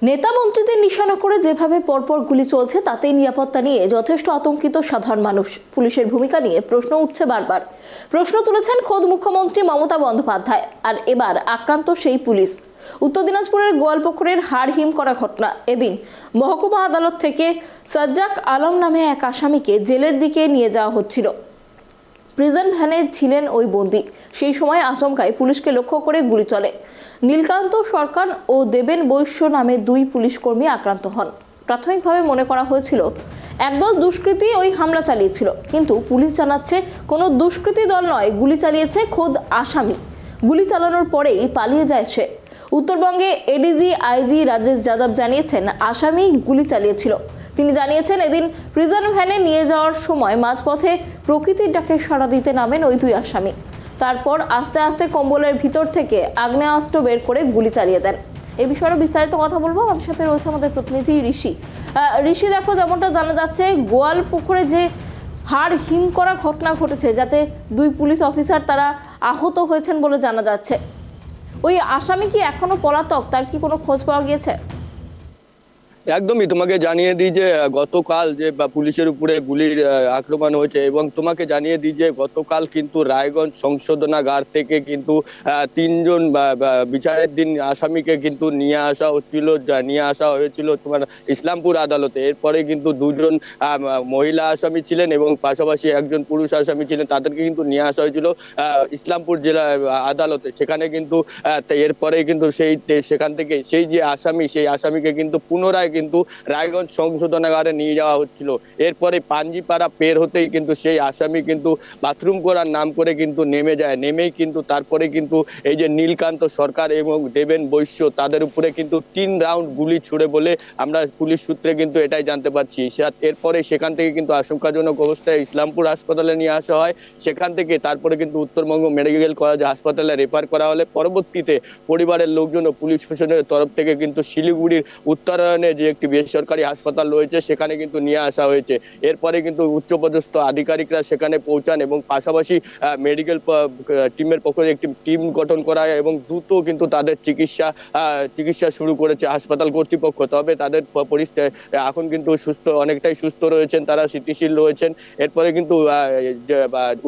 নেতা মন্ত্রীদের নিশানা করে যেভাবে পরপর গুলি চলছে তাতেই নিরাপত্তা নিয়ে যথেষ্ট আতঙ্কিত সাধারণ মানুষ। পুলিশের ভূমিকা নিয়ে প্রশ্ন উঠছে বারবার। প্রশ্ন তুলেছেন খোদ মুখ্যমন্ত্রী মমতা বন্দ্যোপাধ্যায়। আর এবার আক্রান্ত সেই পুলিশ। উত্তর দিনাজপুরের গোয়ালপুকুরের হাড় হিম করা ঘটনা। এদিন মহকুমা আদালত থেকে সাজ্জাক আলম নামে এক আসামিকে জেলের দিকে নিয়ে যাওয়া হচ্ছিল। প্রিজন ভ্যানে ছিলেন ওই বন্দী। সেই সময় আচমকায় পুলিশকে লক্ষ্য করে গুলি চলে। নীলকান্ত সরকার ও দেবেন বৈশ্য নামে দুই পুলিশ কর্মী আক্রান্ত হন। প্রাথমিকভাবে মনে করা হয়েছিল একদল দুষ্কৃতী ওই হামলা চালিয়েছিল, কিন্তু পুলিশ জানাচ্ছে কোনো দুষ্কৃতী দল নয়, গুলি চালিয়েছে খোদ আসামি। গুলি চালানোর পরেই পালিয়ে যায় সে। উত্তরবঙ্গে এডিজি আইজি রাজেশ যাদব জানিয়েছেন আসামি গুলি চালিয়েছিল। তিনি জানিয়েছেন এদিন প্রিজন ভ্যানে নিয়ে যাওয়ার সময় মাঝপথে প্রকৃতির ডাকে সাড়া দিতে নামেন ওই দুই আসামি। তারপর আস্তে আস্তে কম্বলের ভিতর থেকে আগ্নেয়াস্ত্র বের করে গুলি চালিয়ে দেন। এই বিষয়ে বিস্তারিত কথা বলবো। আমাদের সাথে রয়েছে আমাদের প্রতিনিধি ঋষি। ঋষি, দেখো, যেমনটা জানা যাচ্ছে গোয়ালপুকুরে যে হাড় হিম করা ঘটনা ঘটেছে, যাতে দুই পুলিশ অফিসার তারা আহত হয়েছেন বলে জানা যাচ্ছে। ওই আসামি কি এখনো পলাতক? তার কি কোনো খোঁজ পাওয়া গিয়েছে? একদমই তোমাকে জানিয়ে দিই যে গতকাল যে পুলিশের উপরে গুলির আক্রমণ হয়েছে, এবং তোমাকে জানিয়ে দিই যে গতকাল কিন্তু রায়গঞ্জ সংশোধনাগার থেকে কিন্তু তিনজন বিচারের দিন আসামিকে কিন্তু নিয়ে আসা হয়েছিল তোমার ইসলামপুর আদালতে। এরপরে কিন্তু দুজন মহিলা আসামি ছিলেন এবং পাশাপাশি একজন পুরুষ আসামি ছিলেন, তাদেরকে কিন্তু নিয়ে আসা হয়েছিল ইসলামপুর জেলা আদালতে। সেখানে কিন্তু এরপরে কিন্তু সেখান থেকে সেই যে আসামি, সেই আসামিকে কিন্তু পুনরায় কিন্তু রায়গঞ্জ সংশোধনাগারে নিয়ে যাওয়া হচ্ছিল। এরপরে পাঞ্জিপাড়া পের হতেই কিন্তু সেই আসামি কিন্তু বাথরুম করার নাম করে কিন্তু নেমেই কিন্তু তারপরে কিন্তু এই যে নীলকান্ত সরকার এবং দেবেন বৈশ্য, তাদের উপরে কিন্তু 3 রাউন্ড গুলি ছুড়ে বলে আমরা পুলিশ সূত্রে কিন্তু এটাই জানতে পারছি। এরপরে সেখান থেকে কিন্তু আশঙ্কাজনক অবস্থায় ইসলামপুর হাসপাতালে নিয়ে আসা হয়। সেখান থেকে তারপরে কিন্তু উত্তরবঙ্গ মেডিকেল কলেজ হাসপাতালে রেফার করা হলে পরবর্তীতে পরিবারের লোকজন ও পুলিশ প্রশাসনের তরফ থেকে কিন্তু শিলিগুড়ির উত্তরায়ণে যে একটি বেসরকারি হাসপাতাল রয়েছে সেখানে কিন্তু নিয়ে আসা হয়েছে। এরপরে কিন্তু উচ্চপদস্থ আধিকারিকরা সেখানে পৌঁছান এবং পাশাপাশি মেডিকেল টিমের পক্ষ থেকে একটি টিম গঠন করা হয় এবং দ্রুত কিন্তু তাদের চিকিৎসা শুরু করেছে হাসপাতাল কর্তৃপক্ষ। তবে তাদের পরিস্থিতি এখন কিন্তু অনেকটাই সুস্থ রয়েছেন, তারা স্থিতিশীল রয়েছেন। এরপরে কিন্তু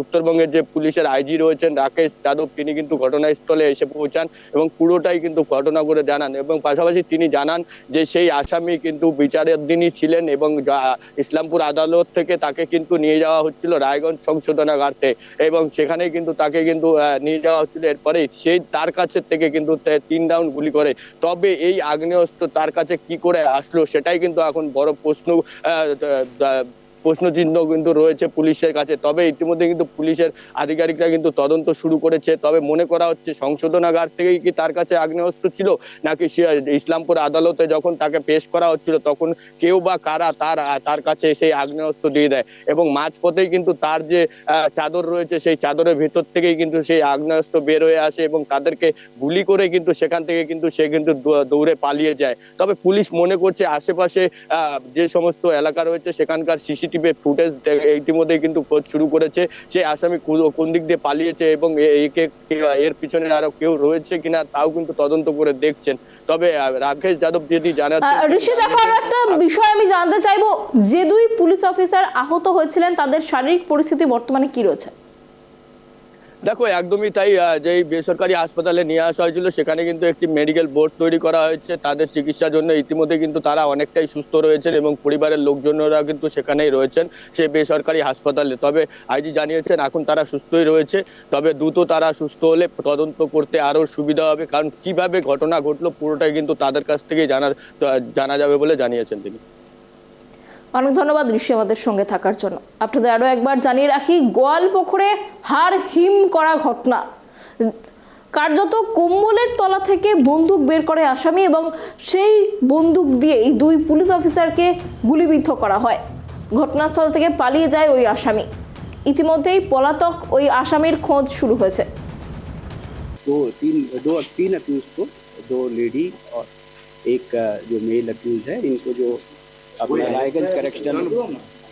উত্তরবঙ্গের যে পুলিশের আইজি রয়েছেন রাকেশ যাদব, তিনি কিন্তু ঘটনাস্থলে এসে পৌঁছান এবং পুরোটাই কিন্তু ঘটনা করে জানান, এবং পাশাপাশি তিনি জানান যে সেই আসামি কিন্তু বিচারের দিনই ছিলেন এবং ইসলামপুর আদালত থেকে তাকে কিন্তু নিয়ে যাওয়া হচ্ছিল রায়গঞ্জ সংশোধনাগারে, এবং সেখানে কিন্তু তাকে কিন্তু নিয়ে যাওয়া হচ্ছিল। এরপরে সেই তার কাছে থেকে কিন্তু 3 রাউন্ড গুলি করে। তবে এই আগ্নেয়াস্ত্র তার কাছে কি করে আসলো সেটাই কিন্তু এখন বড় প্রশ্নচিহ্ন কিন্তু রয়েছে পুলিশের কাছে। তবে ইতিমধ্যে কিন্তু পুলিশের আধিকারিকরা কিন্তু তদন্ত শুরু করেছে। তবে মনে করা হচ্ছে সংশোধনাগার থেকেই কি তার কাছে আগ্নেয়াস্ত্র ছিল, নাকি সে ইসলামপুর আদালতে যখন তাকে পেশ করা হচ্ছিল তখন কেউ বা কারা তার কাছে সেই আগ্নেয়াস্ত্র দিয়ে দেয়, এবং মাঝপথেই কিন্তু তার যে চাদর রয়েছে সেই চাদরের ভেতর থেকেই কিন্তু সেই আগ্নেয়াস্ত্র বের হয়ে আসে এবং তাদেরকে গুলি করে কিন্তু সেখান থেকে কিন্তু সে কিন্তু দৌড়ে পালিয়ে যায়। তবে পুলিশ মনে করছে আশেপাশে যে সমস্ত এলাকা রয়েছে সেখানকার সিসিটিভি ফুটেজ ইতিমধ্যে কিন্তু খোঁজ শুরু করেছে সে আসামি কোন দিক দিয়ে পালিয়েছে এবং এর পিছনে আরো কেউ রয়েছে কিনা তাও কিন্তু তদন্ত করে দেখছেন। তবে রাকেশ যাদব যদি জানাচ্ছেন, ঋষি, দেখো, একটা বিষয় আমি জানতে চাইবো, যে দুই পুলিশ অফিসার আহত হয়েছিলেন তাদের শারীরিক পরিস্থিতি বর্তমানে কি রয়েছে? দেখো, একদমই তাই। যে বেসরকারি হাসপাতালে নিয়ে আসা হয়েছিল সেখানে কিন্তু একটি মেডিকেল বোর্ড তৈরি করা হয়েছে তাদের চিকিৎসার জন্য। ইতিমধ্যে কিন্তু তারা অনেকটাই সুস্থ রয়েছেন এবং পরিবারের লোকজনরা কিন্তু সেখানেই রয়েছেন সেই বেসরকারি হাসপাতালে। তবে আইজি জানিয়েছেন এখন তারা সুস্থই রয়েছে, তবে দ্রুত তারা সুস্থ হলে তদন্ত করতে আরো সুবিধা হবে, কারণ কিভাবে ঘটনা ঘটলো পুরোটাই কিন্তু তাদের কাছ থেকেই জানা যাবে বলে জানিয়েছেন তিনি। অনেক ধন্যবাদ ঋষি আমাদের সঙ্গে থাকার জন্য। আপনাদের আরো একবার জানিয়ে রাখি, গোয়ালপুকুরে হাড় হিম করা ঘটনা। কার্যত কম্বলের তলা থেকে বন্দুক বের করে আসামি এবং সেই বন্দুক দিয়েই দুই পুলিশ অফিসারকে গুলিবিদ্ধ করা হয়। ঘটনাস্থল থেকে পালিয়ে যায় ওই আসামি। ইতিমধ্যেই পলাতক ওই আসামির খোঁজ শুরু হয়েছে। तीन अक्यूज को, 2 लेडी और एक जो मेल अक्यूज है, इनको जो अपना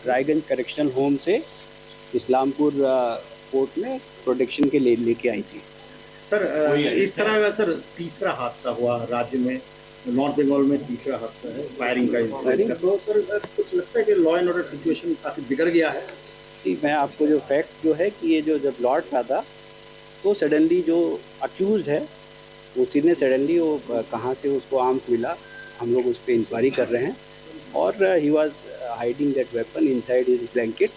रायगंज करेक्शनल होम से इस्लामपुर कोर्ट में प्रोटेक्शन के लेके आई थी। सर, इस तरह का सर तीसरा हादसा हुआ राज्य में, नॉर्थ बंगाल में तीसरा हादसा है फायरिंग का इंसिडेंट का। तो सर कुछ लगता है कि लॉ एंड ऑर्डर सिचुएशन काफी बिगड़ गया है? सी मैं आपको जो फैक्ट जो है कि ये जो जब लौट रहा था तो सडनली जो अक्यूज है उसी ने सडनली वो कहाँ से उसको आर्म्स मिला, हम लोग उस पर इंक्वायरी कर रहे हैं और he was hiding that weapon inside his blanket.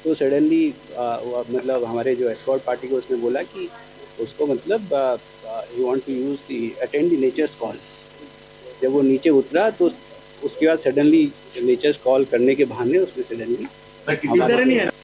तो सडनली मतलब हमारे जो एस्कॉर्ट पार्टी को उसने बोला कि उसको मतलब you want to use the attend the nature's call. जब वो नीचे उतरा तो उसके बाद सडनली नेचर्स कॉल करने के बहाने उसमें सडनली